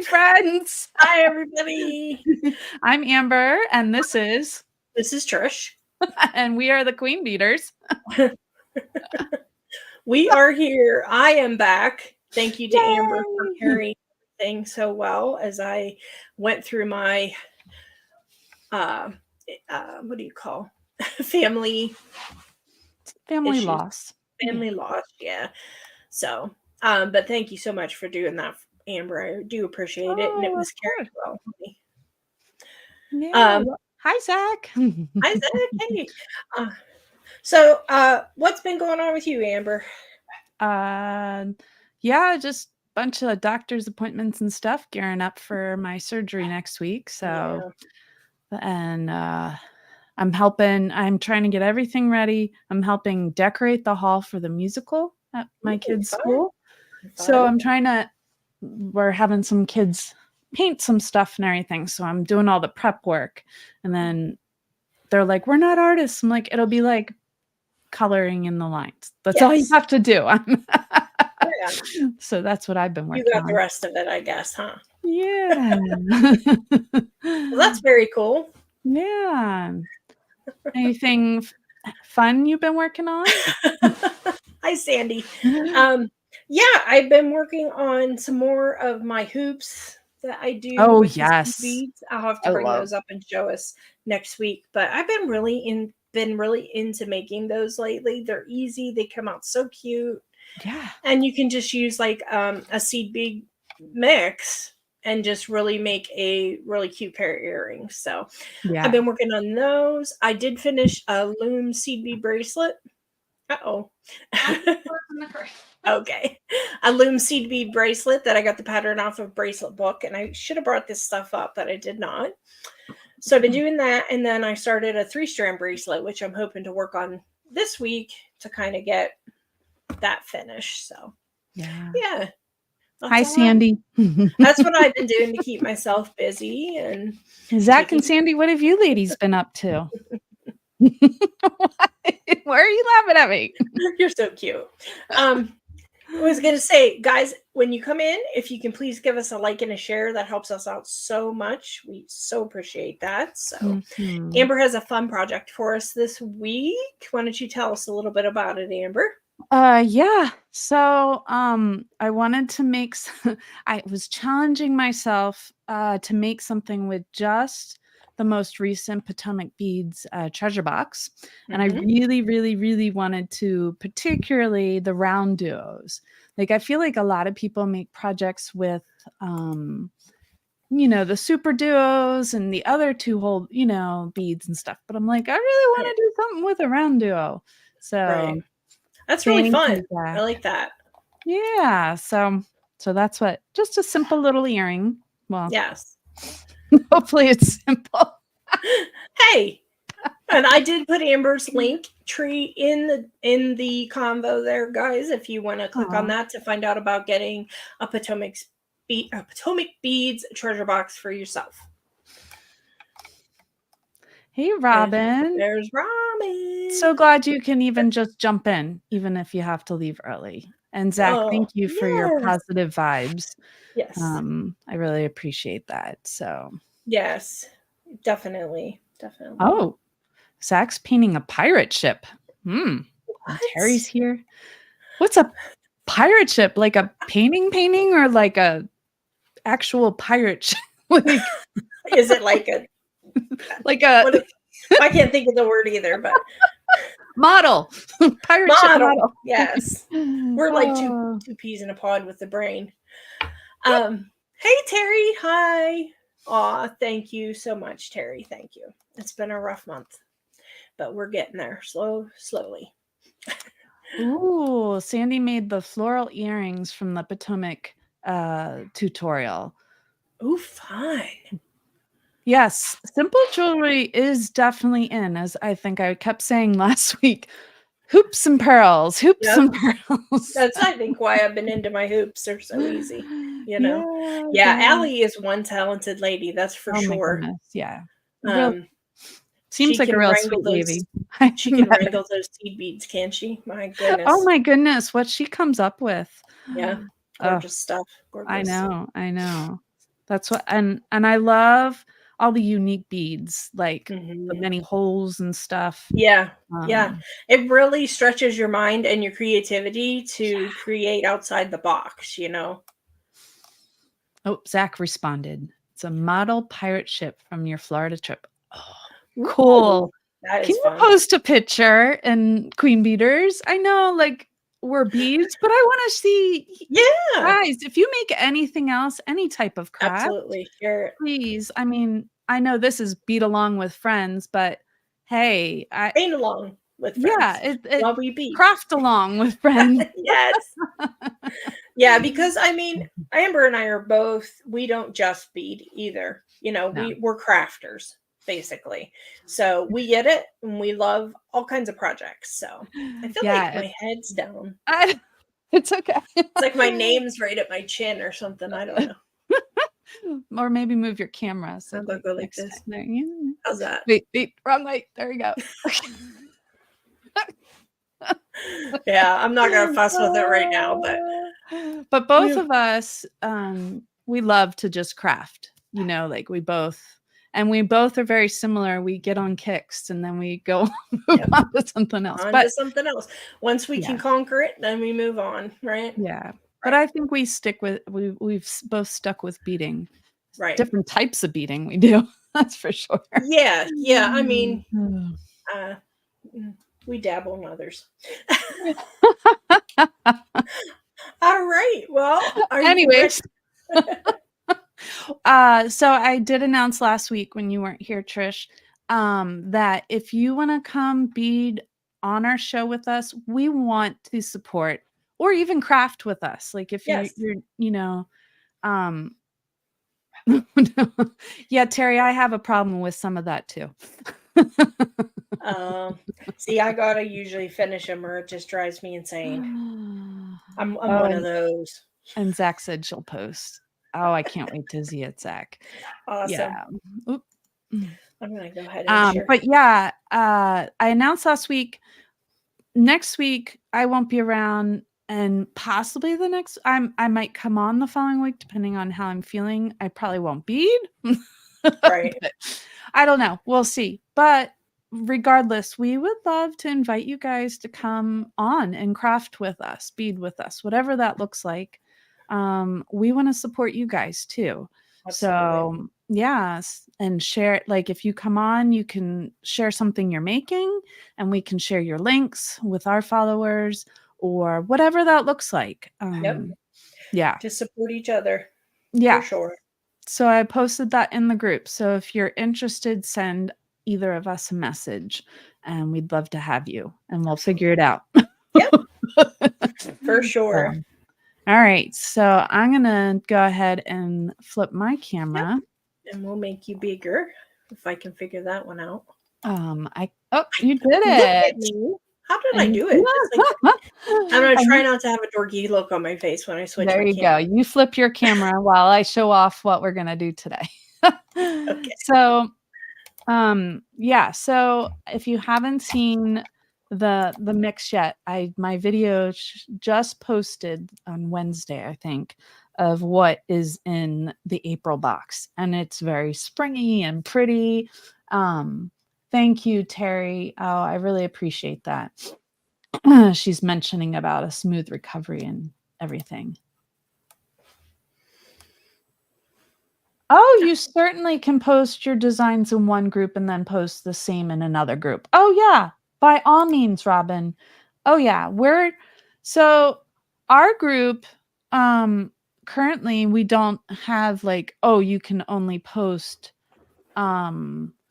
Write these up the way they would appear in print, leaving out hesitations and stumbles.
friends. Hi, everybody. I'm Amber, and this is Trish. and we are the Queen Beaters. We are here. I am back. Thank you to Yay! Amber for carrying everything so well as I went through my what do you call family issues. Loss. Family loss, yeah. So, but thank you so much for doing that, Amber. I do appreciate it, and it was carried well for me. Yeah. Hi, Zach. Hi, Zach. Hey. So, what's been going on with you, Amber? Yeah, just a bunch of doctor's appointments and stuff, gearing up for my surgery next week. So, and I'm trying to get everything ready. I'm helping decorate the hall for the musical at my kids' school. So we're having some kids paint some stuff and everything. So I'm doing all the prep work. And then they're like, we're not artists. I'm like, it'll be like coloring in the lines. That's all you have to do. So that's what I've been working on. You got the rest of it, I guess, huh? Yeah. Well, that's very cool. Yeah. Anything fun you've been working on? Hi, Sandy. Yeah, I've been working on some more of my hoops that I do. Oh, yes. Beads. I'll have to bring those up and show us next week. But I've been really into making those lately. They're easy. They come out so cute. Yeah. And you can just use like a seed bead mix and just really make a really cute pair of earrings. So I've been working on those. I did finish a loom seed bead bracelet. Uh-oh. Okay. A loom seed bead bracelet that I got the pattern off of Bracelet Book, and I should have brought this stuff up, but I did not. So I've been doing that, and then I started a 3-strand bracelet, which I'm hoping to work on this week to kind of get that finished. So yeah. Hi, Sandy. That's what I've been doing to keep myself busy. And Zach and Sandy, what have you ladies been up to? Why are you laughing at me? You're so cute. I was going to say, guys, when you come in, if you can please give us a like and a share, that helps us out so much. We so appreciate that. So Amber has a fun project for us this week. Why don't you tell us a little bit about it, Amber? Yeah. So I wanted to make I was challenging myself to make something with just the most recent Potomac Beads treasure box. And I really, really, really wanted to, particularly the round duos. Like, I feel like a lot of people make projects with the super duos and the other 2-hole, beads and stuff. But I'm like, I really want to do something with a round duo. So that's really fun. I like that. Yeah. So that's just a simple little earring. Well, yes. Hopefully it's simple. Hey, and I did put Amber's Linktree in the convo there, guys. If you want to click on that to find out about getting a Potomac Beads treasure box for yourself. Hey, Robin. There's Robin. So glad you can even just jump in, even if you have to leave early. And Zach, thank you for your positive vibes. Yes. I really appreciate that. So yes, definitely. Oh, Zach's painting a pirate ship. Terry's here. What's a pirate ship? Like a painting or like a actual pirate ship? Is it like a I can't think of the word either, but model. Pirate ship model. Yes. We're like two peas in a pod with the brain. Hey, Terry. Hi. Aw, thank you so much, Terry. Thank you. It's been a rough month, but we're getting there slowly. Ooh, Sandy made the floral earrings from the Potomac tutorial. Ooh, fun. Yes, simple jewelry is definitely in, as I think I kept saying last week. Hoops and pearls. And pearls. That's, I think, why I've been into my hoops. They're so easy, Yeah, Allie is one talented lady, that's for sure. My goodness, yeah. Seems like a real sweet lady. She can wrangle those seed beads, can she? My goodness. Oh my goodness, what she comes up with. Yeah, gorgeous stuff. Gorgeous. I know. That's what, and I love all the unique beads, like the Mhm. many holes and stuff. Yeah, yeah. Um, It really stretches your mind and your creativity to yeah. create outside the box, you know? Oh, Zach responded. It's a model pirate ship from your Florida trip. Oh, Ooh, cool. that Can is you fun. post a picture and queen beaters? I know, like, we're beads, but I wanna see Yeah, guys, if you make anything else, any type of craft, absolutely. Share it. please. I mean, I know this is beat along with friends, but hey, I Paint along with yeah, friends it while we bead. craft along with friends. Yes. Yeah, because I mean, Amber and I are both we don't just bead either. You know, No. we're crafters basically. So we get it and we love all kinds of projects. So I feel like Yeah, my head's down. I it's okay. It's like my name's right at my chin or something. I don't know. Or maybe move your camera I'll so, go like, go like next time this. there you How's that? wait, wait, wrong light, there we go. Yeah, I'm not gonna fuss with it right now, but But both we of us, we love to just craft, like, we both are very similar, we get on kicks and then we go move yep, on to something else, on to but something else. Once we can yeah. conquer it, then we move on, right? Yeah, but Right. I think we've both stuck with beading. Right. Different types of beading we do, that's for sure. Yeah, yeah. I mean, Mm. uh, we dabble in others. All right. Well, are you ready? Anyways, so I did announce last week when you weren't here, Trish, that if you wanna come bead on our show with us, we want to support or even craft with us, like, if Yes. um Yeah, Terry, I have a problem with some of that too. Um, see, I gotta usually finish them, or it just drives me insane. I'm Oh, one of those. and Zach said she'll post. Oh, I can't wait to see it, Zach. Awesome. Yeah. Oop. Mm. I'm gonna go ahead and share. But yeah, I announced last week, next week I won't be around, and possibly the next I might come on the following week depending on how I'm feeling. I probably won't bead. Right. But I don't know. We'll see. But regardless, we would love to invite you guys to come on and craft with us, bead with us, whatever that looks like. We want to support you guys too. Absolutely. So, yes, and share, like, if you come on, you can share something you're making and we can share your links with our followers or whatever that looks like. Yep. Yeah. To support each other for Yeah. sure. So I posted that in the group. So if you're interested, send either of us a message and we'd love to have you and we'll figure Absolutely. it out. Yep. For sure. So, all right. So I'm going to go ahead and flip my Yep. camera. And we'll make you bigger if I can figure that one out. Oh, you did Look at it. me. How did I And do it? It's like I'm gonna try and not to have a dorky look on my face when I switch there my you go. camera. You flip your camera while I show off what we're going to do today. Okay. So yeah, so if you haven't seen the mix yet, my video just posted on Wednesday, I think, of what is in the April box, and it's very springy and pretty. Thank you, Terry. Oh, I really appreciate that. She's mentioning about a smooth recovery and everything. Oh, you certainly can post your designs in one group and then post the same in another group. Oh, yeah. By all means, Robin. Oh, yeah. So our group, currently we don't have, like, oh, you can only post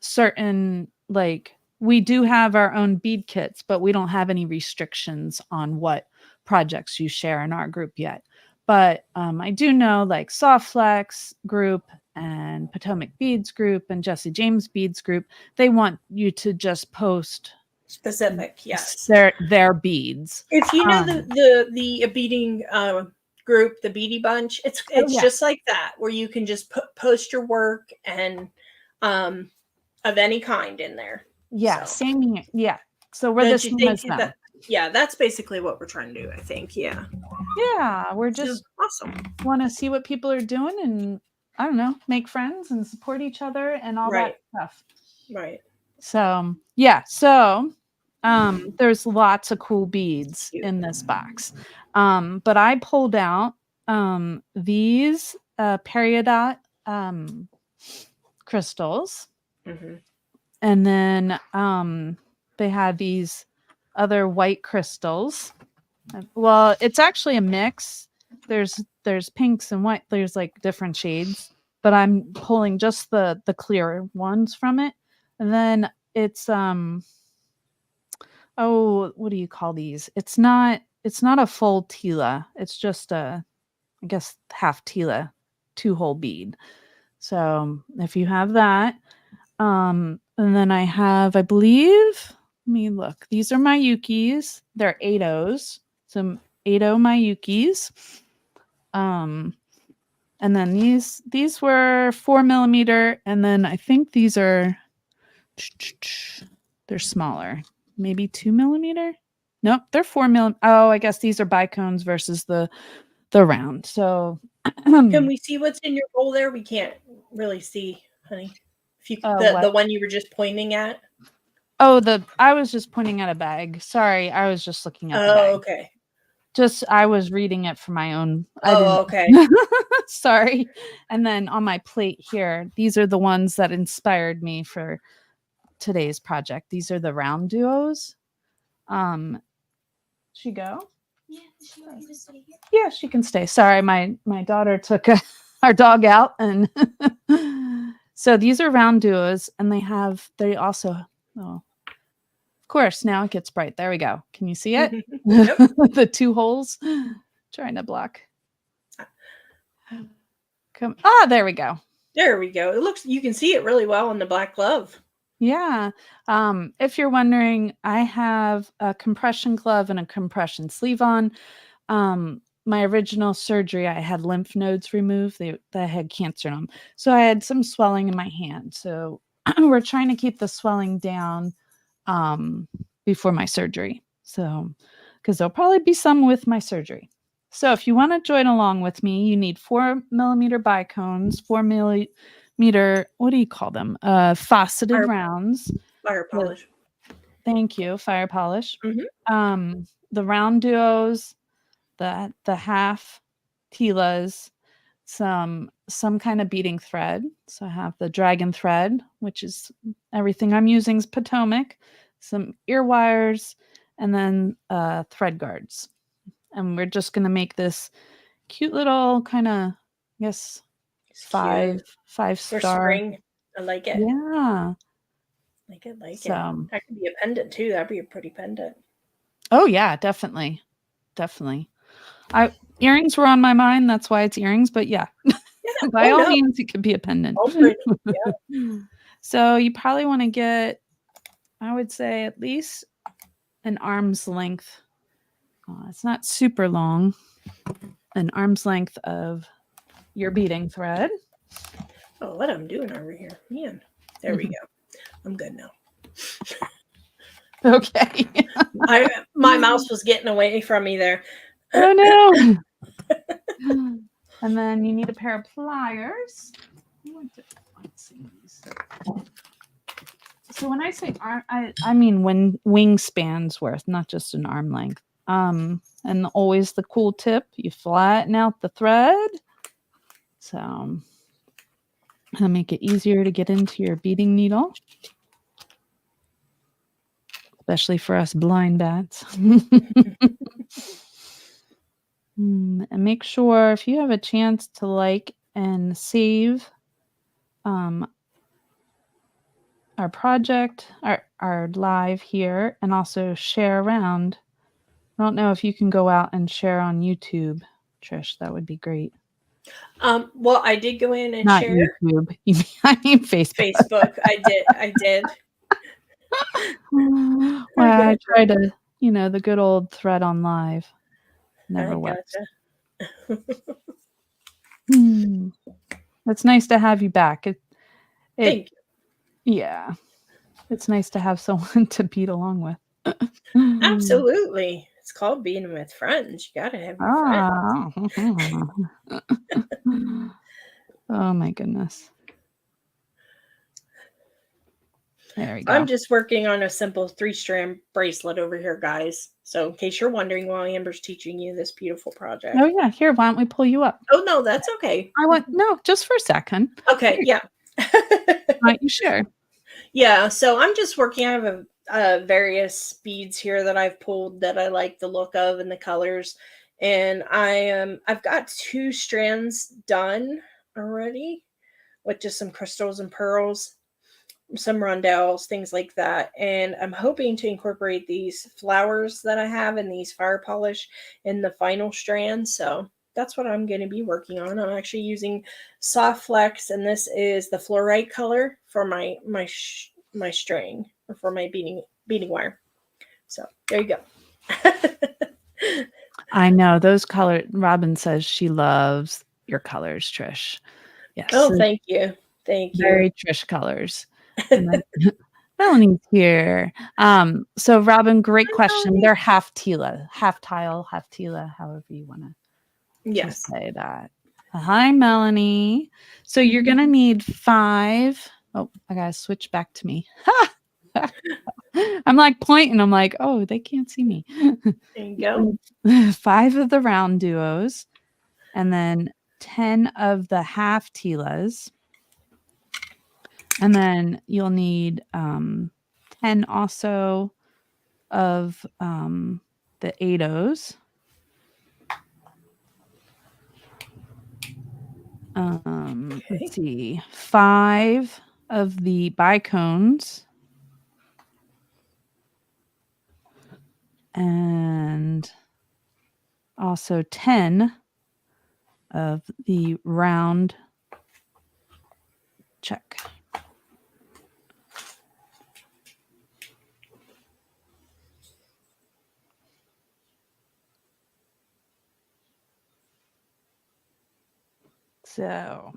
certain, like, we do have our own bead kits, but we don't have any restrictions on what projects you share in our group yet. But I do know, like, Soft Flex group and Potomac Beads group and Jesse James Beads group, they want you to just post Specific, yes. their beads. If you know Um, the beading group, the Beady Bunch, oh it's yeah, just like that where you can just post your work and um of any kind in there. yeah, So same here. Yeah, so we're the don't you same think as them. that yeah, that's basically what we're trying to do, I think. Yeah. Yeah, we're So just awesome. want to see what people are doing and I don't know, make friends and support each other and all that Right. stuff. Right. So, yeah. So, there's lots of cool It's beads cute. in this box. But I pulled out these peridot crystals, Hmm. and then they had these other white crystals. Well, it's actually a mix. There's pinks and white. There's like different shades, but I'm pulling just the clear ones from it. And then it's oh, what do you call these? It's not a full tila. It's just a, I guess, half tila, 2-hole bead. So if you have that, and then I have, I believe, let me look. These are my Yukis. They're 8-ohs. Some 8-oh Mayukis. Um, and then these were 4 millimeter, and then I think these are they're smaller, maybe 2 millimeter. Nope, they're 4 mil. Oh, I guess these are bicones versus the round. So, Can we see what's in your bowl there? We can't really see, honey. If you the what? one you were just pointing at. Oh, I was just pointing at a bag. Sorry, I was just looking at the Oh, bag. okay. Just I was reading it for my own. I Oh, didn't. okay. Sorry. And then on my plate here, these are the ones that inspired me for today's project. These are the round duos. She go? Yeah, she want you to stay here. Yeah, she can stay. Sorry, my daughter took our dog out, and so these are round duos, and they also, oh, of course, now it gets bright. There we go. Can you see it? Yep. The 2 holes. Trying to block. There we go. There we go. It looks, you can see it really well on the black glove. Yeah. If you're wondering, I have a compression glove and a compression sleeve on. My original surgery, I had lymph nodes removed. They had cancer in them. So I had some swelling in my hand. So we're trying to keep the swelling down before my surgery. So, because there'll probably be some with my surgery. So if you want to join along with me, you need 4 millimeter bicones, 4 millimeter, what do you call them? Faceted Fire, rounds. fire polish. Thank you, fire polish. Hmm. The round duos, the half tilas, some kind of beading thread. So I have the dragon thread, which is everything I'm using is Potomac, some ear wires, and then thread guards. And we're just gonna make this cute little kind of, I guess, It's five cute. five For star. spring. I like it. Yeah. Like it, like it. So, That could be a pendant too. That'd be a pretty pendant. oh yeah, definitely, definitely. I Earrings were on my mind. That's why it's earrings. But yeah, Yeah. by Oh all no. means, it could be a pendant. Oh, pretty. Yeah. So you probably want to get, I would say, at least an arm's length. It's not super long. An arm's length of your beading thread. Oh, what I'm doing over here, man. There we go. I'm good now. Okay. My mouse was getting away from me there. Oh no. And then you need a pair of pliers. Let's see. So when I say arm, I mean when wingspans worth, not just an arm length. And always the cool tip, you flatten out the thread. So that'll make it easier to get into your beading needle, especially for us blind bats. And make sure if you have a chance to like and save our project, our live here, and also share around. I don't know if you can go out and share on YouTube, Trish. That would be great. Well, I did go in and Not share YouTube. I mean Facebook. Facebook. I did. Well, I try to, the good old thread on live. Never I works. gotcha. It's nice to have you back. Thank you. Yeah. It's nice to have someone to beat along with. Absolutely. It's called being with friends. You gotta have your friends. Ah. Oh my goodness. There we go. I'm just working on a simple 3-strand bracelet over here, guys. So in case you're wondering while Amber's teaching you this beautiful project. Oh yeah, here, why don't we pull you up? Oh no, that's okay. No, just for a second. Okay, yeah. Why don't you share? Yeah, so I'm just working out of various beads here that I've pulled that I like the look of and the colors. And I've got 2 strands done already with just some crystals and pearls, some rondelles, things like that. And I'm hoping to incorporate these flowers that I have and these fire polish in the final strand. So that's what I'm going to be working on. I'm actually using Soft Flex, and this is the fluorite color for my string, or for my beading wire. So there you go. I know those colors. Robin says she loves your colors, Trish. Yes. Oh, thank you. Thank you. Very Trish colors. And then Melanie's here. So Robin, great question. They're half Tila, half tile, half Tila, however you want to say that. Hi, Melanie. So you're gonna need 5. Oh, I gotta switch back to me. I'm like pointing. I'm like, oh, they can't see me. There you go. 5 of the round duos, and then 10 of the half Tilas. And then you'll need 10 also of the 8-Os. Let's see, 5 of the bicones. And also 10 of the round check. So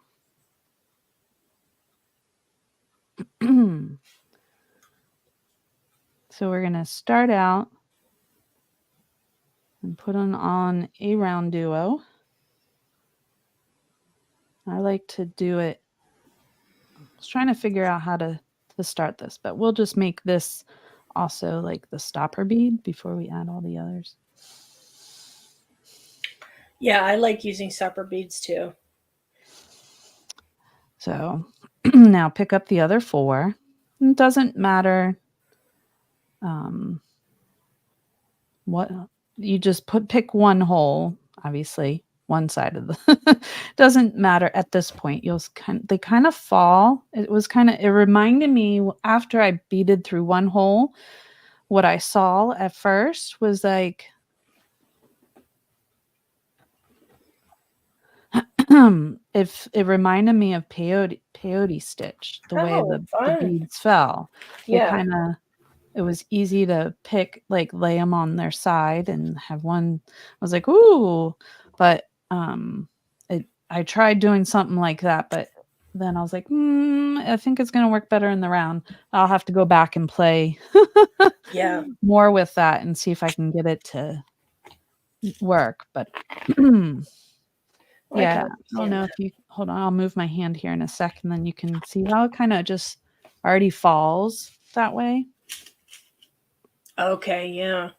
so we're going to start out and put on a round duo. I like to do it. I was trying to figure out how to start this, but we'll just make this also like the stopper bead before we add all the others. Yeah, I like using stopper beads too. So now pick up the other 4. It doesn't matter what you just pick one hole, obviously one side of the doesn't matter at this point. They kind of fall. It reminded me after I beaded through one hole, what I saw at first was like if it reminded me of peyote stitch, the way the beads fell. Yeah. It was easy to pick, like lay them on their side and have one. I was like, ooh, but I tried doing something like that, but then I was like, I think it's gonna work better in the round. I'll have to go back and play more with that and see if I can get it to work. But yeah, I don't know if you hold on. I'll move my hand here in a second, then you can see how it kind of just already falls that way. Okay, yeah.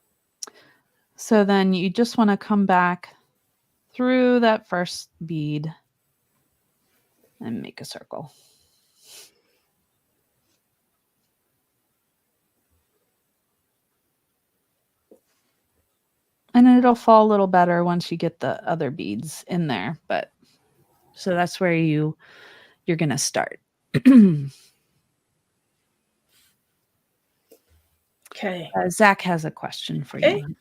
So then you just want to come back through that first bead and make a circle. And it'll fall a little better once you get the other beads in there. But so that's where you're going to start. Okay. Zach has a question for you.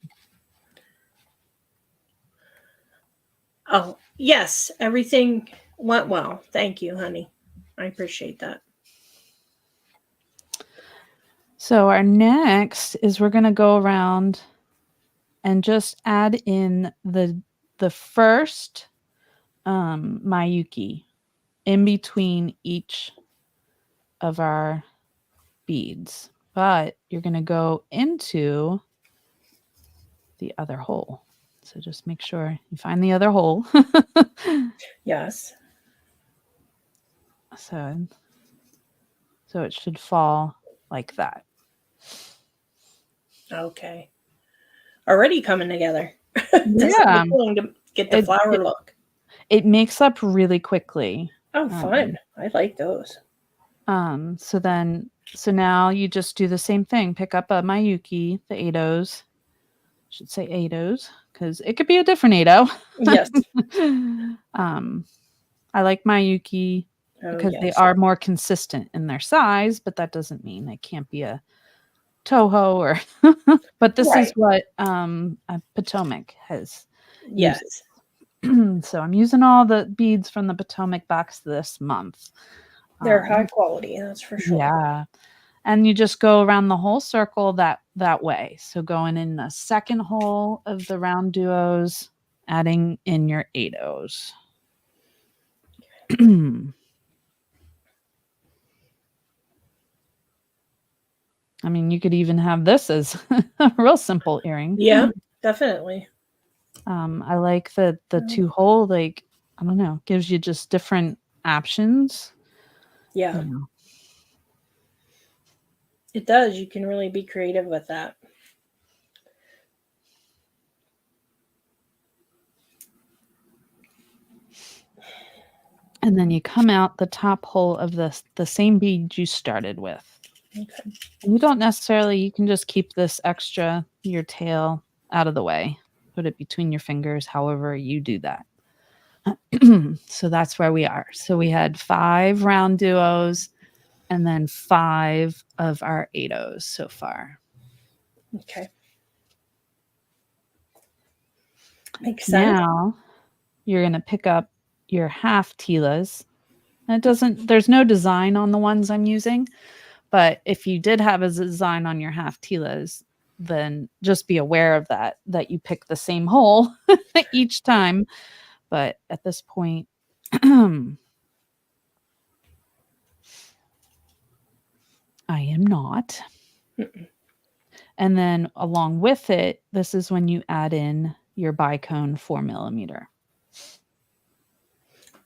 Oh, yes. Everything went well. Thank you, honey. I appreciate that. So our next is we're going to go around and just add in the first Mayuki in between each of our beads. But you're going to go into the other hole. So just make sure you find the other hole. Yes. So it should fall like that. Okay. Already coming together. Doesn't Yeah. take long to get the flower look. It makes up really quickly. Oh, fun. I like those. So now you just do the same thing. Pick up a Mayuki, the Eidos. Should say Eidos because it could be a different Eido. Yes. I like Mayuki because they yes. are more consistent in their size, but that doesn't mean they can't be a Toho or. But this is what Potomac has. Yes. So I'm using all the beads from the Potomac box this month. They're high quality, that's for sure. Yeah. And you just go around the whole circle that way. So going in the second hole of the round duos, adding in your Eidos. I mean, you could even have this as a real simple earring. Yeah, definitely. I like the 2-hole, like, I don't know, gives you just different options. Yeah. It does. You can really be creative with that. And then you come out the top hole of the same bead you started with. Okay. You don't necessarily, you can just keep this extra, your tail out of the way. Put it between your fingers, however you do that. So that's where we are. So we had 5 round duos and then 5 of our Eidos so far. Okay. Makes sense. Now you're going to pick up your half tilas. There's no design on the ones I'm using, but if you did have a design on your half tilas, then just be aware of that you pick the same hole each time. But at this point, I am not. And then along with it, this is when you add in your bicone 4mm.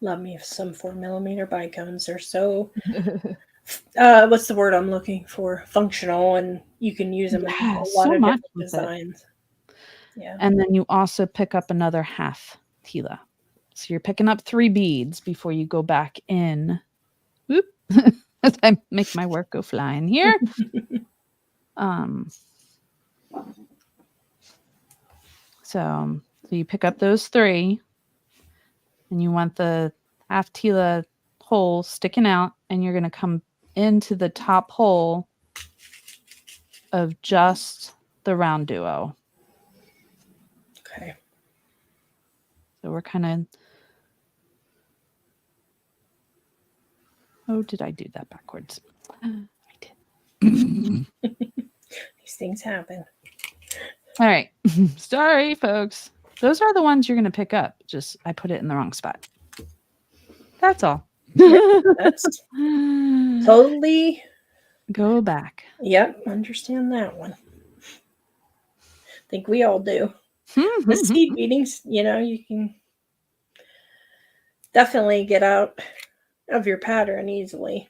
Love me some 4mm bicones. They're so what's the word I'm looking for? Functional, and you can use them in a lot of different designs. Yeah. And then you also pick up another half tila. So you're picking up 3 beads before you go back in. Whoop. As I make my work go flying here. So you pick up those 3 and you want the half tila hole sticking out, and you're going to come into the top hole of just the round duo. Okay. So we're kind of, oh, did I do that backwards? I did. These things happen. All right. Sorry, folks. Those are the ones you're going to pick up. Just I put it in the wrong spot. That's all. Yeah, that's totally. Go back. Yep, understand that one. I think we all do. The seed beatings, you can definitely get out of your pattern easily.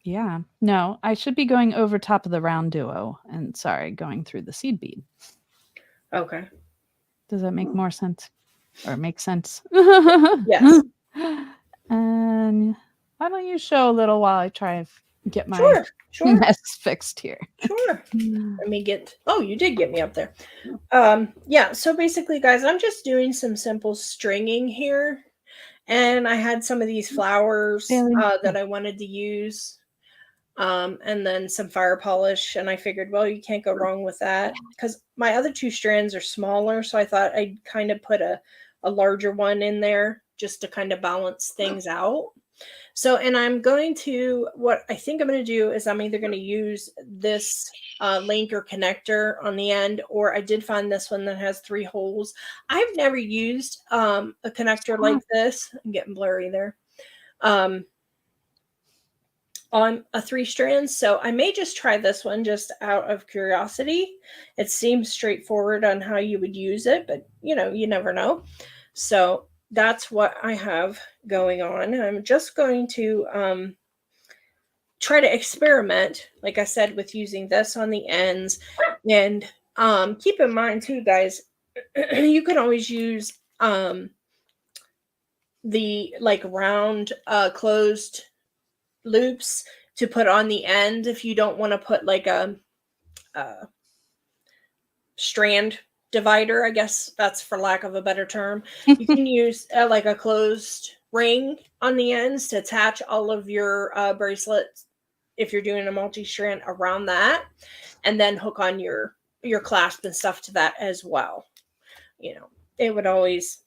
Yeah. No, I should be going over top of the round duo and going through the seed bead. Okay. Does that make more sense? Or make sense? Yes. And why don't you show a little while I try to get my mess fixed here? Sure. Let me get, you did get me up there. Yeah, so basically, guys, I'm just doing some simple stringing here. And I had some of these flowers that I wanted to use. And then some fire polish. And I figured, well, you can't go wrong with that. Because my other 2 strands are smaller. So I thought I'd kind of put a larger one in there just to kind of balance things out. So, and I'm going to, what I think I'm going to do is I'm either going to use this link or connector on the end, or I did find this one that has 3 holes. I've never used a connector like this. I'm getting blurry there. On a 3 strands. So I may just try this one just out of curiosity. It seems straightforward on how you would use it, but you never know. So that's what I have going on. I'm just going to try to experiment, like I said, with using this on the ends. And keep in mind too, guys, you can always use the like round closed loops to put on the end if you don't want to put like a strand divider, I guess that's for lack of a better term. You can use like a closed ring on the ends to attach all of your bracelets if you're doing a multi-strand around that, and then hook on your clasp and stuff to that as well. You know,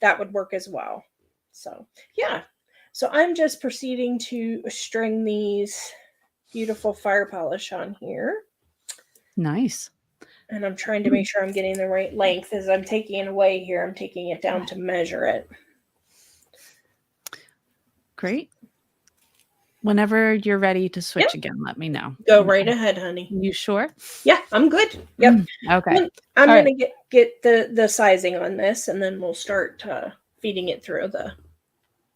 that would work as well. So yeah, so I'm just proceeding to string these beautiful fire polish on here. Nice. And I'm trying to make sure I'm getting the right length. As I'm taking it away here, I'm taking it down to measure it. Great. Whenever you're ready to switch again, let me know. Go right ahead, honey. You sure? Yeah, I'm good. Yep. Okay. I'm going to get the sizing on this, and then we'll start feeding it through the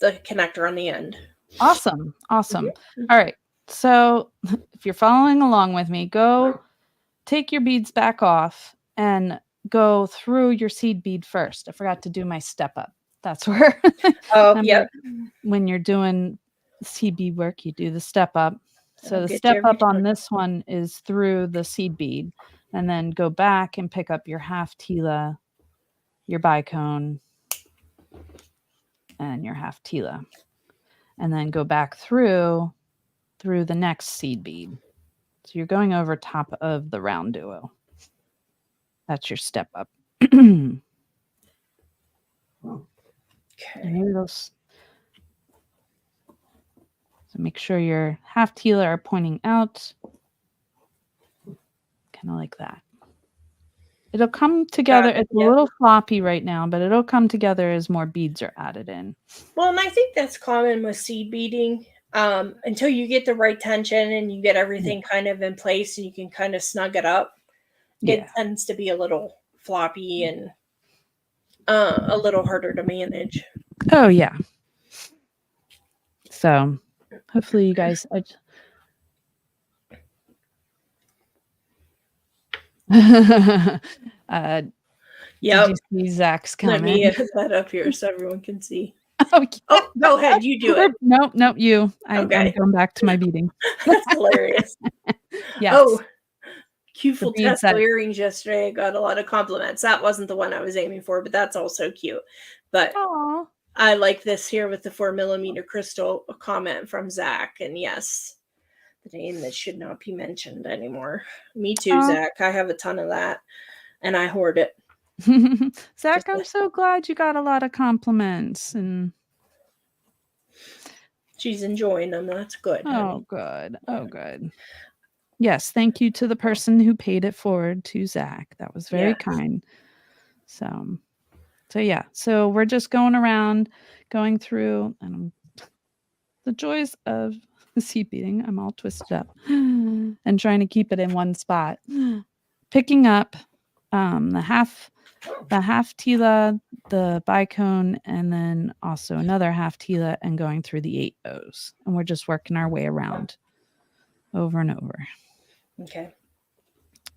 connector on the end. Awesome. Mm-hmm. All right. So if you're following along with me, go take your beads back off and go through your seed bead first. I forgot to do my step up. That's where when you're doing seed bead work, you do the step up. So the step up on this one is through the seed bead, and then go back and pick up your half tila, your bicone, and your half tila, and then go back through the next seed bead. So you're going over top of the round duo. That's your step up. Okay. So make sure your half tila are pointing out, kind of like that. It'll come together. It's a little floppy right now, but it'll come together as more beads are added in. Well, and I think that's common with seed beading. Until you get the right tension and you get everything kind of in place and you can kind of snug it up, it tends to be a little floppy and a little harder to manage. Oh, yeah. So hopefully you guys... Did you see Zach's comment? Let me put that up here so everyone can see. Oh, go ahead. You do it. Nope, you. I'm going back to my beading. That's hilarious. Yes. Oh, cute tassel earrings yesterday. I got a lot of compliments. That wasn't the one I was aiming for, but that's also cute. But I like this here with the 4mm crystal comment from Zach. And yes, the name that should not be mentioned anymore. Me too, Zach. I have a ton of that, and I hoard it. Zach, I'm so glad you got a lot of compliments, and she's enjoying them. That's good. Oh, good. Oh, good. Yes, thank you to the person who paid it forward to Zach. That was very kind. So yeah. So we're just going around, going through, and the joys of seed beading. I'm all twisted up and trying to keep it in one spot. Picking up the half tila, the bicone, and then also another half tila, and going through the 8 O's. And we're just working our way around over and over. Okay.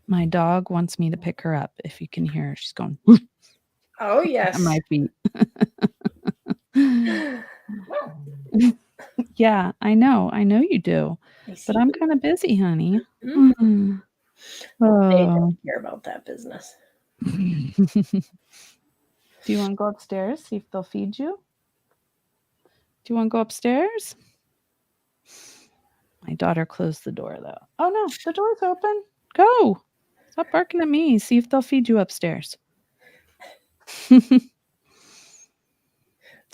My dog wants me to pick her up. If you can hear her, she's going. Oh, yes. On my feet. Yeah, I know you do. But I'm kind of busy, honey. Mm-hmm. They don't care about that business. Do you want to go upstairs, see if they'll feed you? Do you want to go upstairs? My daughter closed the door, though. Oh, no, the door's open. Go. Stop barking at me. See if they'll feed you upstairs.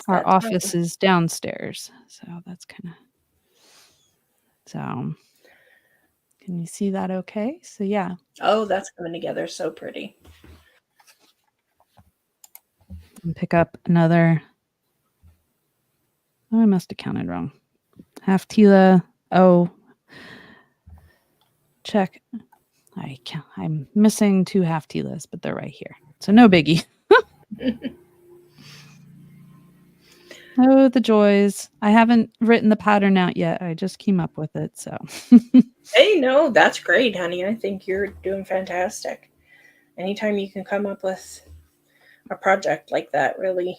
Our office is downstairs, so that's kind of... So, can you see that okay? So, yeah. Oh, that's coming together so pretty. And pick up another... Oh, I must have counted wrong. Half tila. Oh. Check. I'm missing 2 half tilas, but they're right here. So, no biggie. Oh, the joys. I haven't written the pattern out yet. I just came up with it, so. Hey, no, that's great, honey. I think you're doing fantastic. Anytime you can come up with a project like that really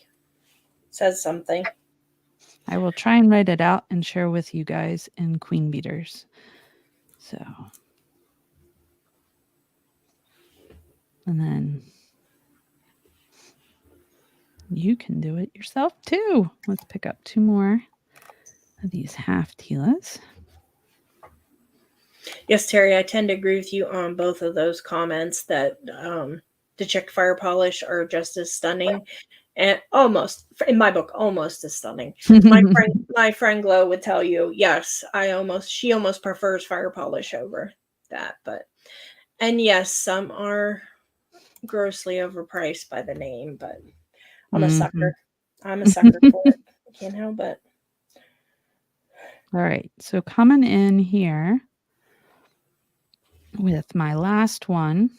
says something. I will try and write it out and share with you guys in Queen Beaters. So. And then you can do it yourself too. Let's pick up 2 more of these half Tilas. Yes, Terry, I tend to agree with you on both of those comments that the check fire polish are just as stunning and almost, in my book, almost as stunning. My friend Glow would tell you, yes, she almost prefers fire polish over that, and yes, some are grossly overpriced by the name, but I'm a sucker. I'm a sucker for it. I can't help it. All right, so coming in here with my last one.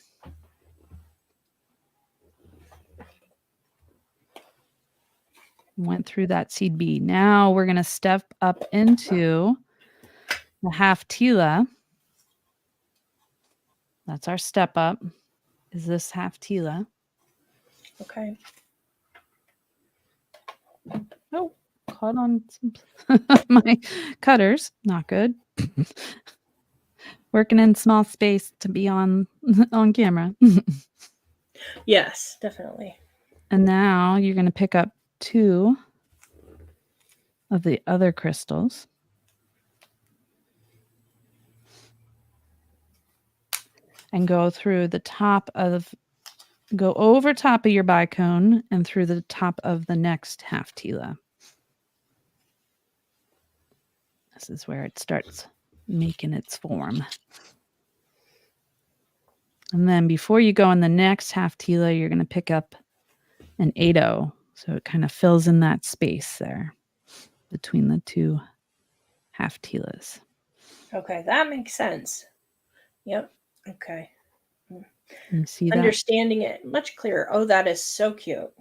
Went through that seed bead. Now we're going to step up into the half Tila. That's our step up. Is this half Tila? Okay. Oh, caught on some my cutters. Not good. Working in small space to be on camera. Yes, definitely. And now you're going to pick up 2 of the other crystals. And go through the top of, go over top of your bicone and through the top of the next half Tila. This is where it starts making its form. And then before you go in the next half Tila, you're going to pick up an 8/0. So it kind of fills in that space there between the 2 half Tilas. Okay, that makes sense. Yep. Okay. You see that? Understanding it much clearer. Oh, that is so cute.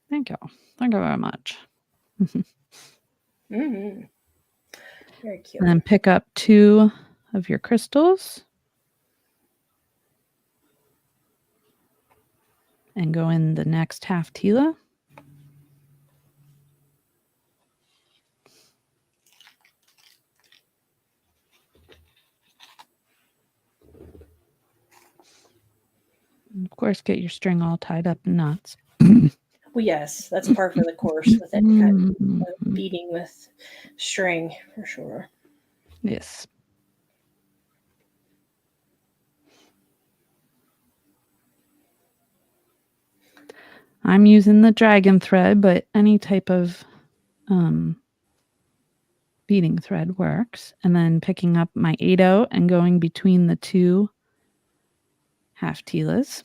Thank you. Thank you very much. Mm-hmm. Very cute. And then pick up 2 of your crystals. And go in the next half Tila. And of course, get your string all tied up in knots. Well, yes, that's par for the course with any kind of beading with string, for sure. Yes. I'm using the dragon thread, but any type of beading thread works. And then picking up my 8/0 and going between the 2 half Tilas.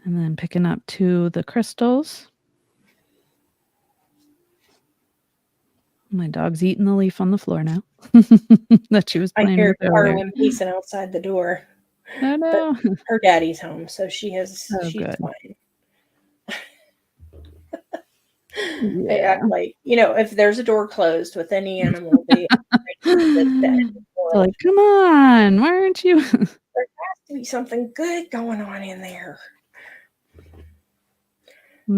And then picking up 2 of the crystals. My dog's eating the leaf on the floor now that she was I playing hear with earlier. Carwin pacing outside the door. Oh no. But her daddy's home, so she's Good. fine. Yeah. They act like, if there's a door closed with any animal, they Like, come on, why aren't you? There has to be something good going on in there.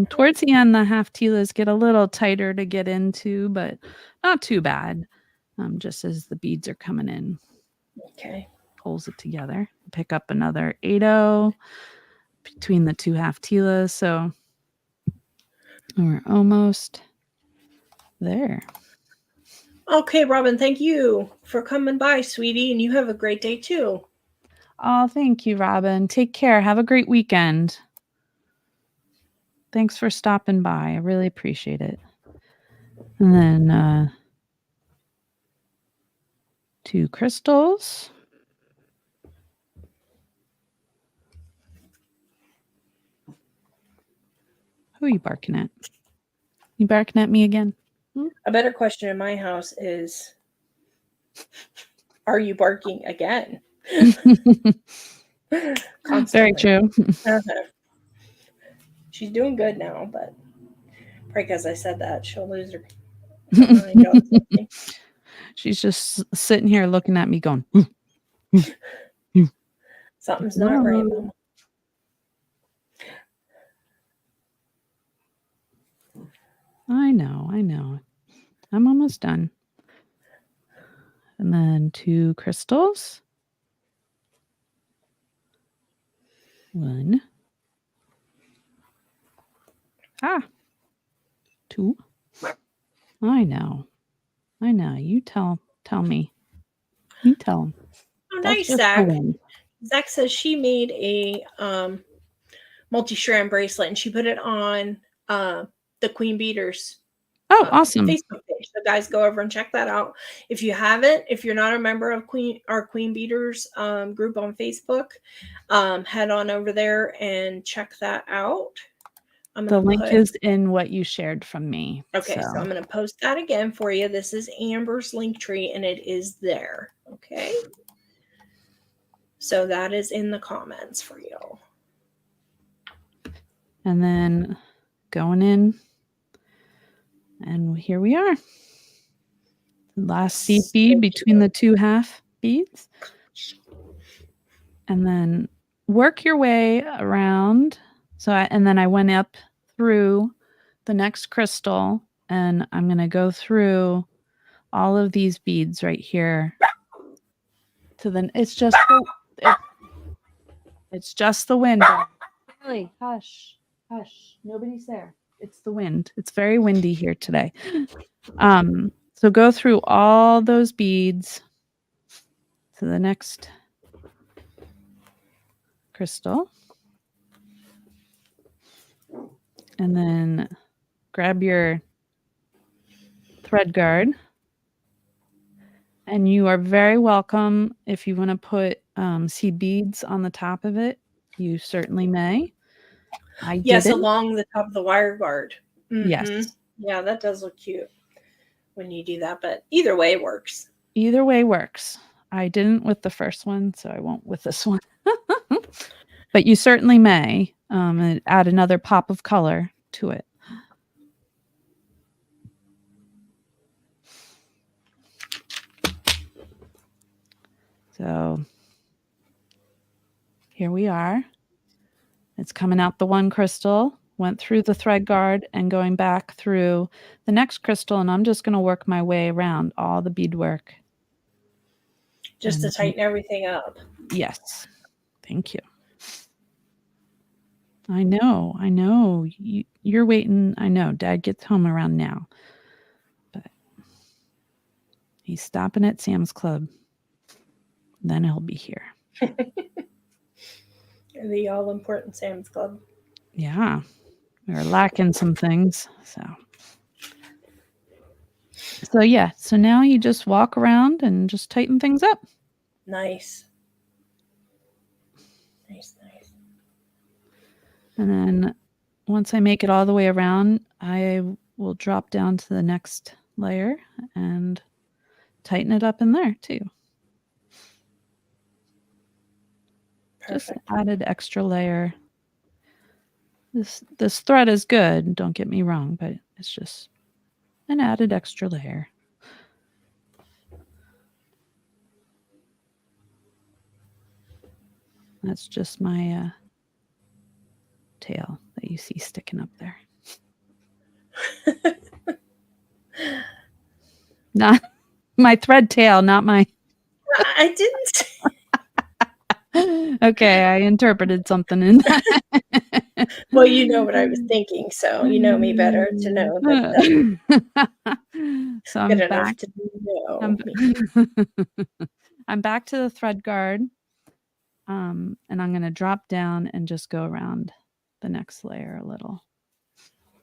Towards the end, the half Tilas get a little tighter to get into, but not too bad. Just as the beads are coming in. Okay. Pulls it together. Pick up another 8/0 between the 2 half Tilas. So we're almost there. Okay, Robin, thank you for coming by, sweetie, and you have a great day too. Oh, thank you, Robin. Take care. Have a great weekend. Thanks for stopping by. I really appreciate it. And then 2 crystals. Who are you barking at? You barking at me again? A better question in my house is, are you barking again? Very Constantly. true. She's doing good now, but probably because I said that, she'll lose her mind on something. She's just sitting here looking at me going, Something's not right, "Mom." Mama. I know. I'm almost done. And then 2 crystals. 1. 2. I know. You tell me. You tell him. Oh, That's nice, just the Zach. wind. Zach says she made a multi-strand bracelet and she put it on the Queen Beaters Oh, awesome. Facebook page. So guys, go over and check that out. If you haven't, if you're not a member of our Queen Beaters group on Facebook, head on over there and check that out. The link is in what you shared from me. Okay, so I'm going to post that again for you. This is Amber's Linktree, and it is there. Okay. So that is in the comments for you. And then going in, and here we are. Last seed bead between the 2 half beads. And then work your way around. And then I went up through the next crystal, and I'm going to go through all of these beads right here to the it's just the wind. Really, hush, nobody's there. It's the wind. It's very windy here today. So go through all those beads to the next crystal, and then grab your thread guard. And you are very welcome if you want to put seed beads on the top of it. You certainly may. Yes, didn't. along the top of the wire guard. Mm-hmm. Yes. Yeah, that does look cute when you do that, but either way works. Either way works. I didn't with the first one, so I won't with this one. But you certainly may add another pop of color to it. So here we are. It's coming out the one crystal, went through the thread guard, and going back through the next crystal, and I'm just going to work my way around all the beadwork. Just to tighten everything up. Yes. Thank you. I know. You're waiting. I know. Dad gets home around now. But he's stopping at Sam's Club. Then he'll be here. The all-important Sam's Club. Yeah. We're lacking some things. So yeah. So now you just walk around and just tighten things up. Nice. And then once I make it all the way around, I will drop down to the next layer and tighten it up in there too. Perfect. Just added extra layer. This thread is good, don't get me wrong, but it's just an added extra layer. That's just my tail that you see sticking up there. Not my thread tail, not my... I didn't. Okay, I interpreted something in that. Well, you know what I was thinking, so you know me better to know that. So I'm back to know. I'm back to the thread guard, and I'm going to drop down and just go around the next layer a little.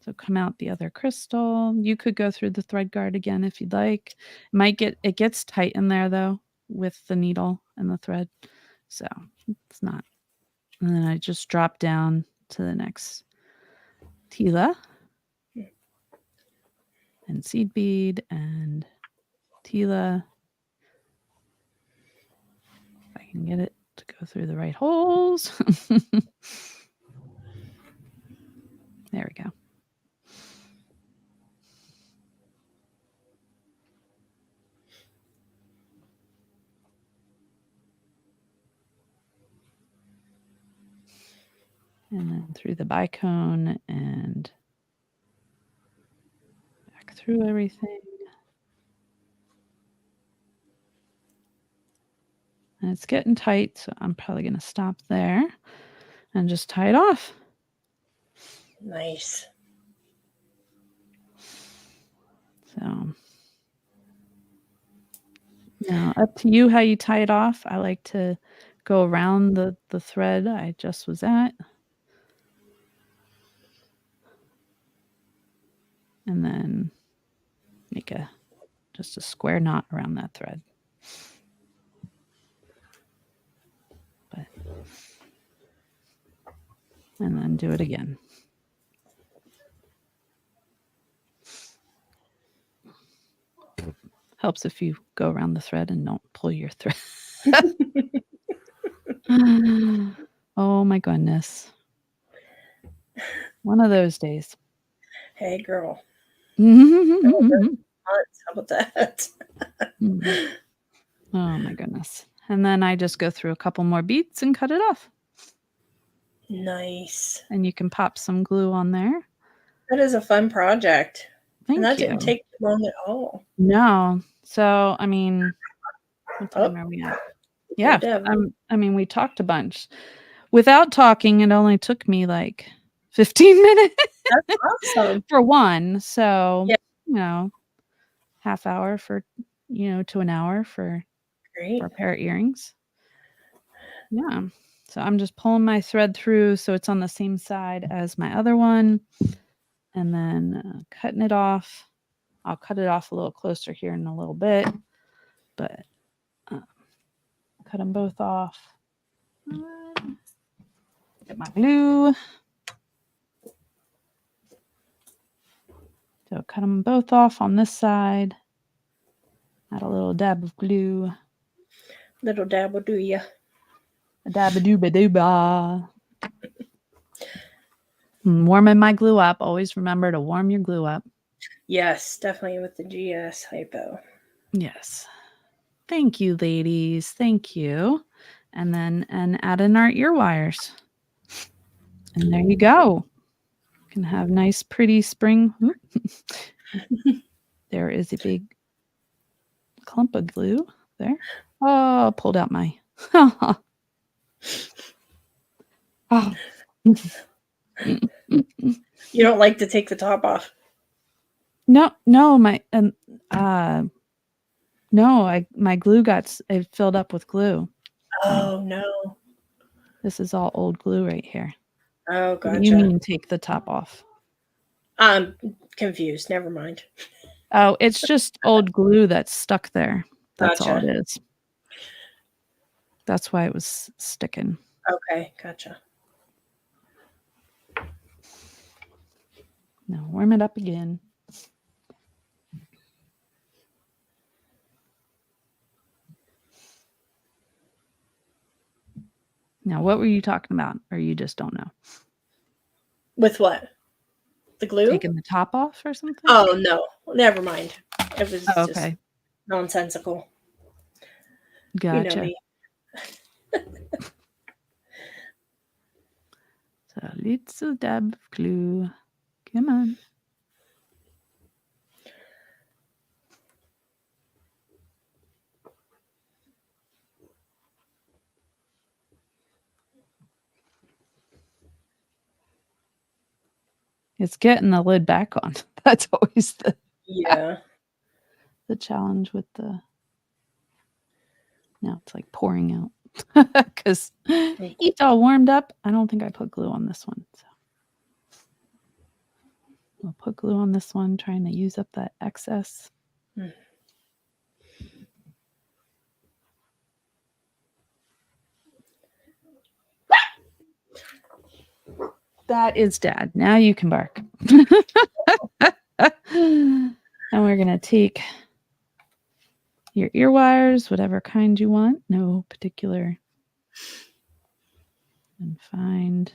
So come out the other crystal. You could go through the thread guard again if you'd like. It gets tight in there though with the needle and the thread, so it's not. And then I just drop down to the next Tila and seed bead and Tila. If I can get it to to go through the right holes. There we go. And then through the bicone and back through everything. And it's getting tight, so I'm probably going to stop there and just tie it off. Nice. So now up to you how you tie it off. I like to go around the thread I just was at. And then make just a square knot around that thread. And then do it again. Helps if you go around the thread and don't pull your thread. Oh my goodness. One of those days. Hey, girl. Oh How about that? my goodness. And then I just go through a couple more beads and cut it off. Nice. And you can pop some glue on there. That is a fun project. Thank and that you. didn't take too long at all. No. So, I mean, what time are we at? Yeah. I mean, we talked a bunch. Without talking, it only took me like 15 minutes. That's awesome. For one. So, yeah. You know, half hour to an hour for a pair of earrings. Yeah. So I'm just pulling my thread through so it's on the same side as my other one. And then cutting it off. I'll cut it off a little closer here in a little bit. But cut them both off. Get my glue. So cut them both off on this side. Add a little dab of glue. Little dab will do ya. A dab-a-dooba-dooba. Warming my glue up. Always remember to warm your glue up. Yes, definitely with the GS hypo. Yes. Thank you, ladies. Thank you. And add in our ear wires. And there you go. You can have nice, pretty spring. There is a big clump of glue there. Oh, pulled out my. Oh. You don't like to take the top off? No, my my glue got filled up with glue. Oh no. This is all old glue right here. Oh, gotcha. What do you mean take the top off? I'm confused. Never mind. Oh, it's just old glue that's stuck there. That's gotcha. all it is. That's why it was sticking. Okay, gotcha. Now warm it up again. Now, what were you talking about? Or you just don't know? With what? The glue? Taking the top off or something? Oh, no. Never mind. It was okay. Just nonsensical. Gotcha. You know me. So, little dab of glue. Come on. It's getting the lid back on. That's always the challenge with the. Now it's like pouring out because it's all warmed up. I don't think I put glue on this one. So we'll put glue on this one, trying to use up that excess. That is Dad. Now you can bark. And we're going to take your ear wires, whatever kind you want. No particular And find,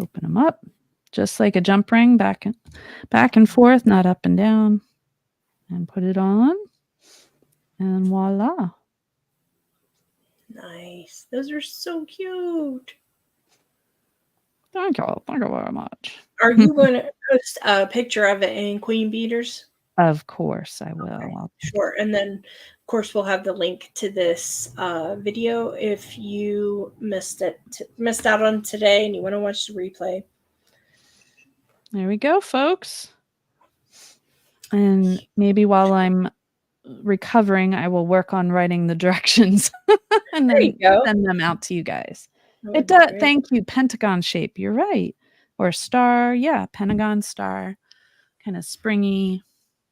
open them up, just like a jump ring, back and forth, not up and down, and put it on, and voila. Nice. Those are so cute. Thank you very much. Are you going to post a picture of it in Queen Beaters? Of course I will. Okay, sure. And then, of course, we'll have the link to this video if you missed out on today and you want to watch the replay. There we go, folks. And maybe while I'm recovering, I will work on writing the directions and then send them out to you guys. It does. Thank you. Pentagon shape. You're right. Or star. Yeah. Pentagon star. Kind of springy.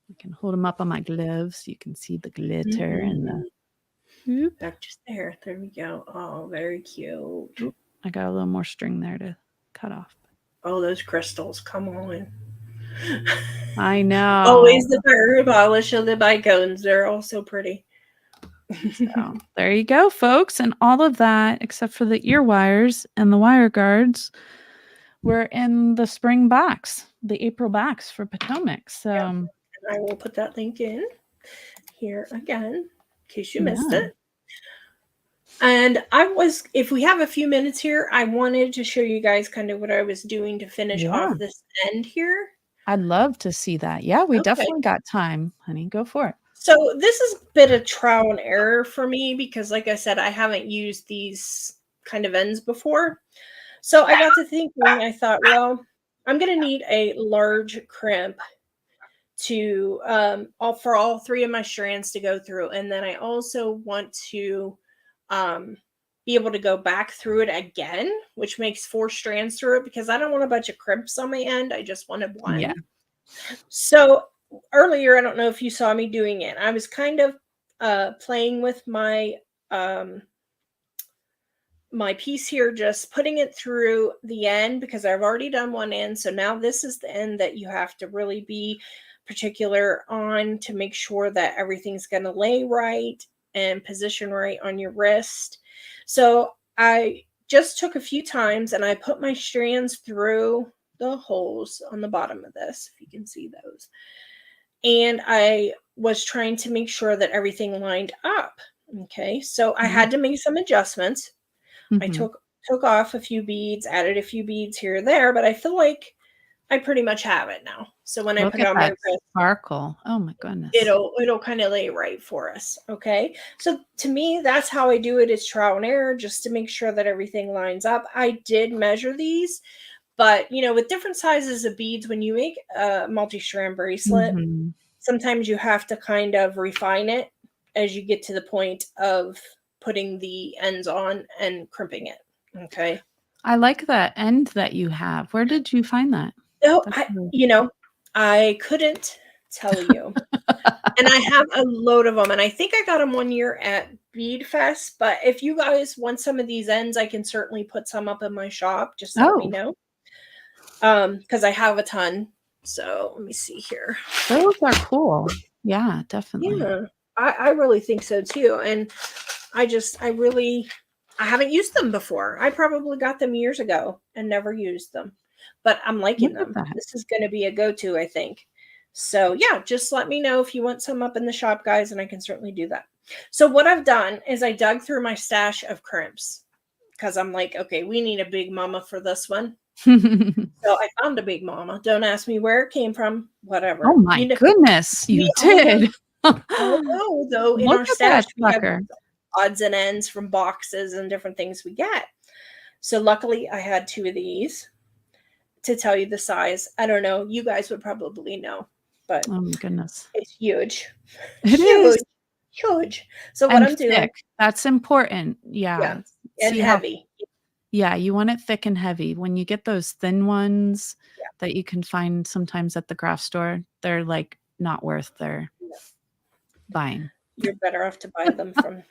I can hold them up on my gloves. You can see the glitter and the. Back just there. There we go. Oh, very cute. Oop, I got a little more string there to cut off. Oh, those crystals. Come on. I know. Always the fairy polish of the bicones. They're all so pretty. So there you go, folks. And all of that, except for the ear wires and the wire guards, were in the spring box, the April box for Potomac. So and I will put that link in here again, in case you missed it. And if we have a few minutes here, I wanted to show you guys kind of what I was doing to finish off this end here. I'd love to see that. Yeah, we definitely got time, honey. Go for it. So this is a bit of trial and error for me because, like I said, I haven't used these kind of ends before. So I got to thinking, I thought, well, I'm going to need a large crimp to for all three of my strands to go through. And then I also want to be able to go back through it again, which makes 4 strands through it because I don't want a bunch of crimps on my end. I just wanted one. Yeah. So earlier, I don't know if you saw me doing it. I was kind of playing with my my piece here, just putting it through the end because I've already done one end. So now this is the end that you have to really be particular on to make sure that everything's going to lay right and position right on your wrist. So I just took a few times and I put my strands through the holes on the bottom of this, if you can see those. And I was trying to make sure that everything lined up. Okay, so I had to make some adjustments. I took off a few beads, added a few beads here or there, but I feel like I pretty much have it now. So when I put it on my wrist, sparkle. Oh my goodness. It'll kind of lay right for us. Okay. So to me, that's how I do it. It's trial and error just to make sure that everything lines up. I did measure these, but with different sizes of beads, when you make a multi-strand bracelet, sometimes you have to kind of refine it as you get to the point of putting the ends on and crimping it. Okay. I like that end that you have. Where did you find that? Oh, I couldn't tell you. And I have a load of them. And I think I got them one year at Bead Fest. But if you guys want some of these ends, I can certainly put some up in my shop. Just let me know. Because I have a ton. So let me see here. Those are cool. Yeah, definitely. Yeah, I really think so too. And I haven't used them before. I probably got them years ago and never used them. But I'm liking them. This is going to be a go-to, I think. So yeah, just let me know if you want some up in the shop, guys, and I can certainly do that. So what I've done is I dug through my stash of crimps because I'm like, okay, we need a big mama for this one. So I found a big mama. Don't ask me where it came from. Whatever. Oh my goodness, you did. Oh, though in our stash we have odds and ends from boxes and different things we get. So luckily I had 2 of these. To tell you the size, I don't know. You guys would probably know, but oh my goodness, it's huge. It is huge. So what I'm doing, that's important. Yeah. And heavy. Yeah, you want it thick and heavy. When you get those thin ones that you can find sometimes at the craft store, they're like not worth their buying. You're better off to buy them from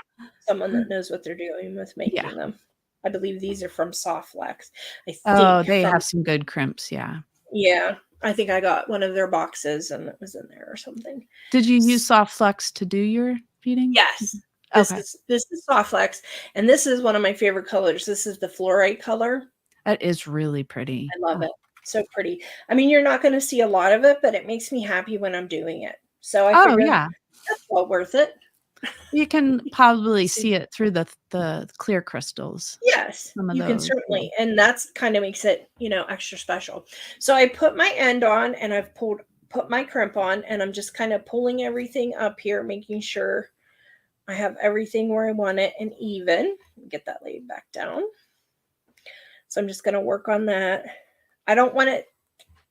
someone that knows what they're doing with making them. I believe these are from Soft Flex. They have some good crimps. Yeah. Yeah. I think I got one of their boxes and it was in there or something. Did you use Soft Flex to do your beading? Yes. Okay. This is Soft Flex, and this is one of my favorite colors. This is the fluorite color. That is really pretty. I love Oh. it. So pretty. I mean, you're not gonna see a lot of it, but it makes me happy when I'm doing it. So I Oh, figured yeah. that's well worth it. You can probably See, see it through the clear crystals, yes, some of you can those, yeah. certainly, and that's kind of makes it, extra special. So I put my end on and I've put my crimp on and I'm just kind of pulling everything up here, making sure I have everything where I want it and even. Get that laid back down. So I'm just going to work on that. I don't want it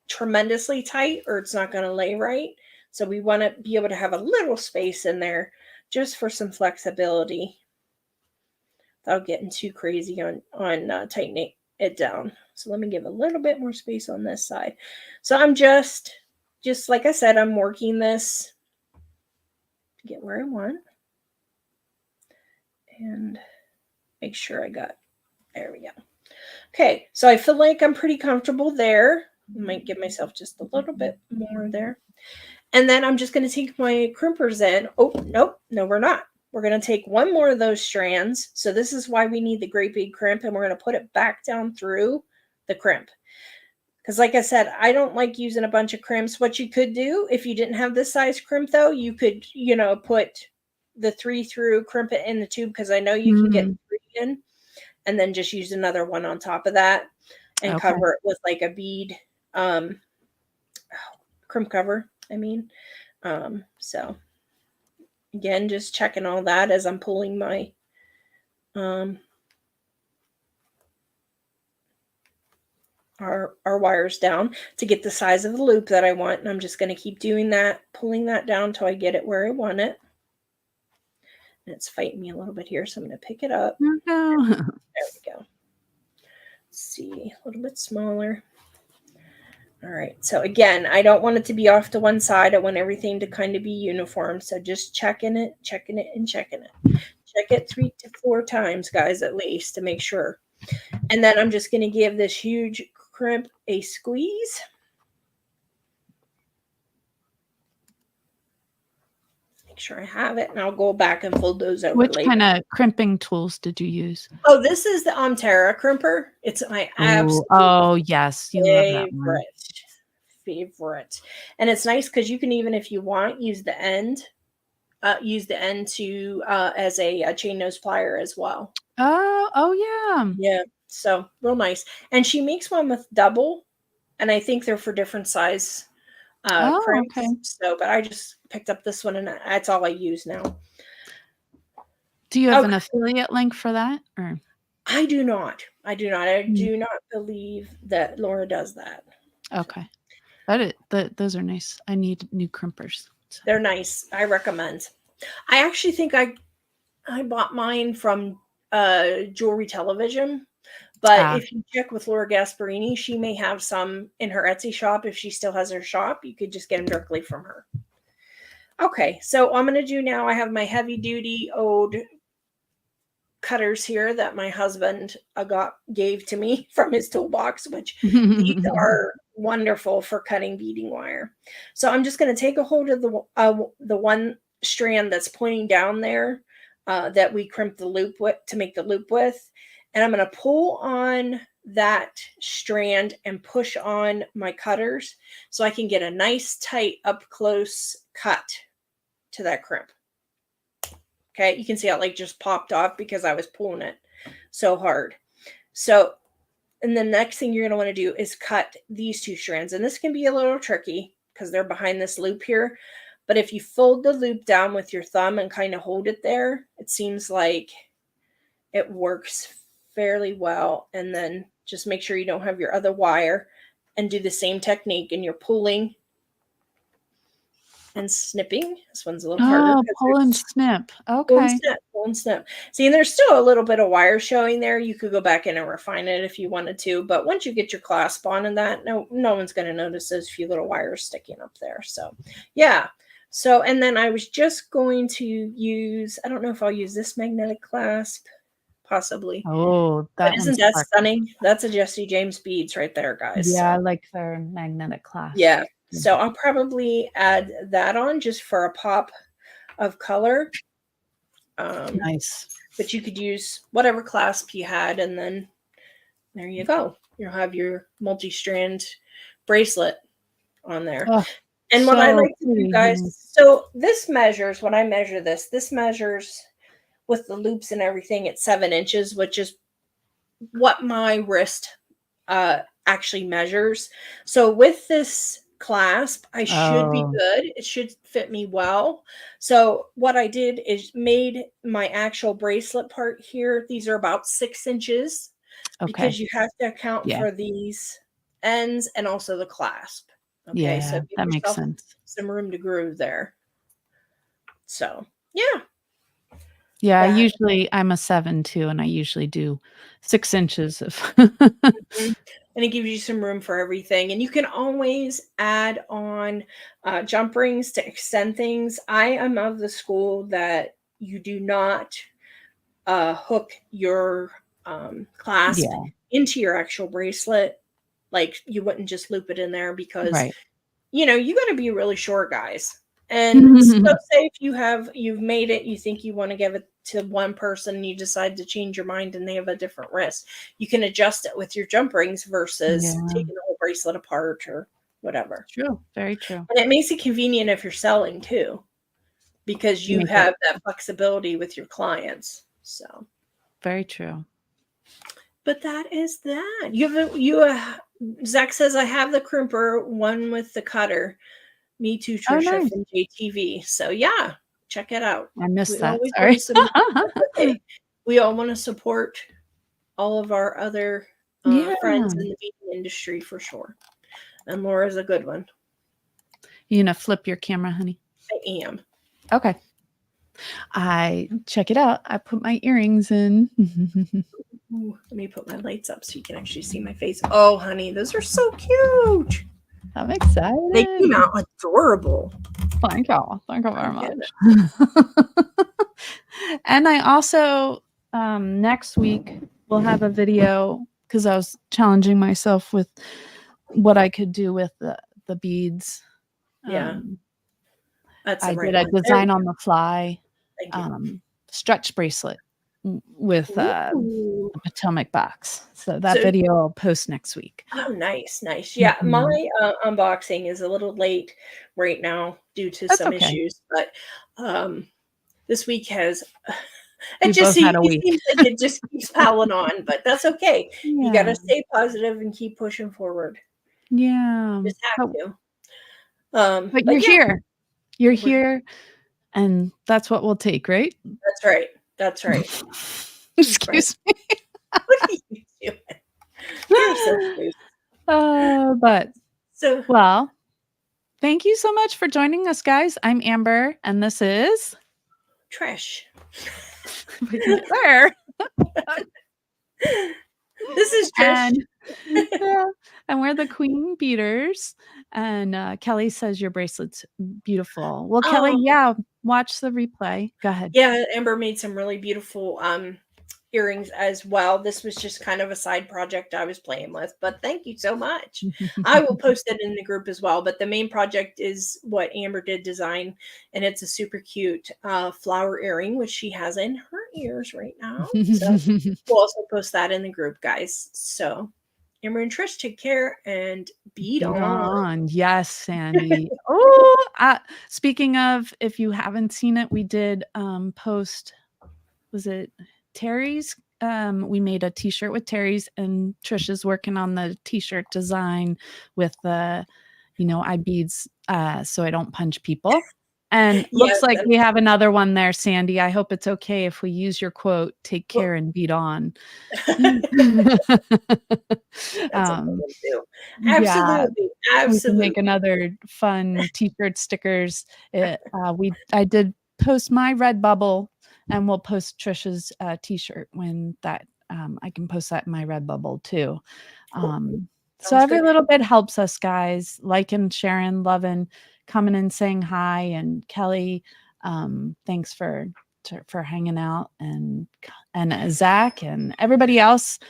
tremendously tight or it's not going to lay right. So we want to be able to have a little space in there just for some flexibility without getting too crazy on tightening it down. So let me give a little bit more space on this side. So I'm just like I said, I'm working this to get where I want and make sure I got, there we go. Okay, so I feel like I'm pretty comfortable there. I might give myself just a little bit more there. And then I'm just going to take my crimpers in. Oh, nope. No, we're not. We're going to take one more of those strands. So this is why we need the great big crimp, and we're going to put it back down through the crimp. Because like I said, I don't like using a bunch of crimps. What you could do if you didn't have this size crimp, though, you could, put the 3 through, crimp it in the tube, because I know you can get 3 in, and then just use another one on top of that and Okay. cover it with like a bead crimp cover, I mean. So again, just checking all that as I'm pulling my our wires down to get the size of the loop that I want. And I'm just going to keep doing that, pulling that down till I get it where I want it. And it's fighting me a little bit here, so I'm going to pick it up. No. There we go. Let's see, a little bit smaller. All right, so again, I don't want it to be off to one side. I want everything to kind of be uniform. So just checking it, and checking it. Check it 3 to 4 times, guys, at least, to make sure. And then I'm just going to give this huge crimp a squeeze. Make sure I have it, and I'll go back and fold those over Which later. kind of crimping tools did you use? Oh, this is the Terra crimper. It's my absolute yes, you love that one. favorite. And it's nice because you can, even if you want, use the end to as a chain nose plier as well. Oh yeah. Yeah, so real nice. And she makes one with double, and I think they're for different size crimps. Okay. So, but I just picked up this one, and that's all I use now. Do you have an affiliate link for that, or? I do not. I do not believe that Laura does that. Okay. Those are nice. I need new crimpers. So. They're nice. I recommend. I actually think I bought mine from Jewelry Television, but if you check with Laura Gasparini, she may have some in her Etsy shop. If she still has her shop, you could just get them directly from her. Okay, so I'm going to do now, I have my heavy duty old cutters here that my husband gave to me from his toolbox, which these are wonderful for cutting beading wire. So I'm just going to take a hold of the one strand that's pointing down there that we crimped the loop with to make the loop with, and I'm going to pull on that strand and push on my cutters so I can get a nice tight up close cut to that crimp. Okay, you can see how it like just popped off because I was pulling it so hard. So, and the next thing you're going to want to do is cut these 2 strands. And this can be a little tricky because they're behind this loop here. But if you fold the loop down with your thumb and kind of hold it there, it seems like it works fairly well. And then just make sure you don't have your other wire and do the same technique, and you're pulling and snipping. This one's a little harder. Oh, pull and snip. Okay. Pull and snip. See, and there's still a little bit of wire showing there. You could go back in and refine it if you wanted to. But once you get your clasp on and that, no one's going to notice those few little wires sticking up there. So, yeah. So, and then I was just going to use, I don't know if I'll use this magnetic clasp. Possibly. Oh, isn't that stunning? That's a Jesse James beads right there, guys. Yeah, so. I like their magnetic clasp. Yeah. So I'll probably add that on just for a pop of color. Nice. But you could use whatever clasp you had, and then there you go. You'll have your multi-strand bracelet on there. Oh, And what I so like to do, pretty, guys, honey. so this measures, when I measure this measures with the loops and everything at 7 inches, which is what my wrist actually measures. So with this clasp, I should be Oh, good. It should fit me well. So what I did is made my actual bracelet part here. These are about 6 inches okay. because you have to account Yeah. for these ends and also the clasp. Okay, so Yeah, give that makes yourself sense. some room to groove there. So yeah, Yeah, that. I'm a 7 too, and I usually do 6 inches of Mhm. And it gives you some room for everything. And you can always add on jump rings to extend things. I am of the school that you do not hook your clasp Yeah, into your actual bracelet. Like you wouldn't just loop it in there because right. you got to be really short, guys. And so say if you've made it, you think you want to give it to one person and you decide to change your mind and they have a different wrist, you can adjust it with your jump rings versus Yeah, taking the whole bracelet apart or whatever. true, very true. And it makes it convenient if you're selling too, because You you make it have that flexibility with your clients. So, very true. but that is that. Zach says I have the crimper one with the cutter. Me too, Oh, Trisha nice. from JTV. So yeah, check it out. I missed We that, always want sorry. to support. Okay, we all want to support all of our other Yeah. friends in the beading industry for sure. And Laura's a good one. You gonna flip your camera, honey? I am. Okay. I check it out. I put my earrings in. Ooh, let me put my lights up so you can actually see my face. Oh, honey, those are so cute. I'm They came excited. out adorable. Thank y'all. Thank you very My goodness. much. And I also next week we'll have a video because I was challenging myself with what I could do with the beads. Yeah, that's I the right did a one. There we design go. on the fly Thank you. stretch bracelet with Ooh. the Potomac box. So that So video I'll post next week. oh, nice, nice. Yeah, my Mhm. unboxing is a little late right now due to That's some okay. issues, but this week has We both had a it week. seems like it just keeps piling on, but that's okay. You got Yeah. to stay positive and keep pushing forward. Yeah. Just But, have to. but But you're yeah, here. You're we're, here. And that's what we'll take, right? that's right. That's right. Right. Excuse me. What are you doing? You're so cute. But, So well, thank you so much for joining us, guys. I'm Amber, and this is Trish. we can get there. This is Trish. And yeah, and we're the Queen Beaters. And Kelly says your bracelet's beautiful. Well, Kelly, Oh, yeah, watch the replay. Go ahead. yeah, Amber made some really beautiful earrings as well. This was just kind of a side project I was playing with, but thank you so much. I will post it in the group as well, but the main project is what Amber did design, and it's a super cute flower earring, which she has in her ears right now. So we'll also post that in the group, guys. So Amber and Trish, take care and bead Bead on. on. Yes, Sandy. Oh, speaking of, if you haven't seen it, we did post, was it Terry's? We made a t-shirt with Terry's, and Trisha's working on the t-shirt design with the, I beads so I don't punch people. And looks Yes, like we have another one there, Sandy. I hope it's okay if we use your quote, take well, care and bead on. that's a good um, one too. yeah, Absolutely, we can make absolutely. another fun t-shirt stickers. I did post my Redbubble, and we'll post Trisha's t-shirt when that I can post that in my Redbubble too. So Sounds every good. little bit helps us, guys. Liking, sharing, loving, coming and saying hi. And Kelly, thanks for hanging out, and Zach and everybody else,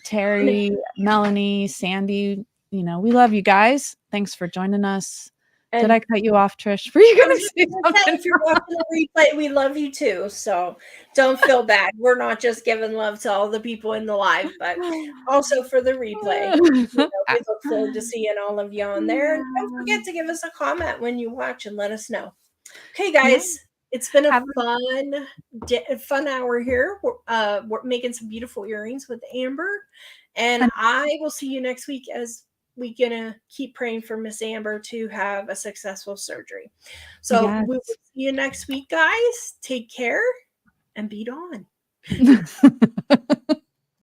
Terry, Melanie, Sandy. We love you guys. Thanks for joining us. Did And I cut you off, Trish? Were you I gonna was just say gonna say, something? if you're watching the replay, we love you too. So don't feel bad. We're not just giving love to all the people in the live, but also for the replay. We look forward to seeing all of you on there. And don't forget to give us a comment when you watch and let us know. Okay, Yeah. guys, it's been a Have fun hour here. We're making some beautiful earrings with Amber, and I will see you next week as we're gonna keep praying for Miss Amber to have a successful surgery. So we will Yes. see you next week, guys. Take care and bead on.